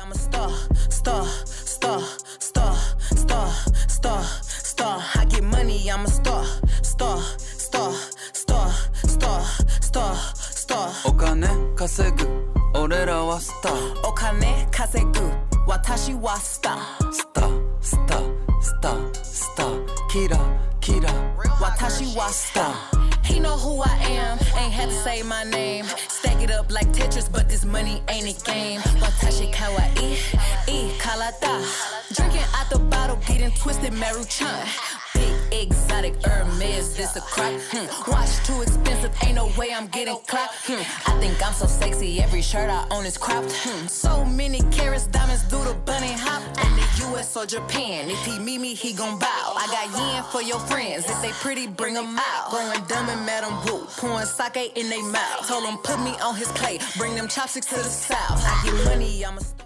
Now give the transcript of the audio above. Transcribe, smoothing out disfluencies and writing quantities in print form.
I'm a star, star, star, star, star, star, star. I get money, I'm a star, star, star, star, star, star, star. お金稼ぐ俺らはスター。お金稼ぐ私はスター。スタースタースタースターキラキラ私はスター。He know who I am, ain't had to say my name. Stack it up like Tetris, but this money ain't a game. Watashi kawaii, karata. Drinking out the bottle, getting twisted, Maruchan. Big exotic Hermes, this a crack. Watch too expensive, ain't no way I'm getting clapped. I think I'm so sexy, every shirt I own is cropped. So many carats, diamonds do the bunny hop. In the US or Japan, if he meet me, he gon' bow. I got yen for your friends, if they pretty, bring them out. Growing dumb and Madam Wu, pouring sake in they mouth. Told him put me on his plate, bring them chopsticks to the south. I get money, I'm a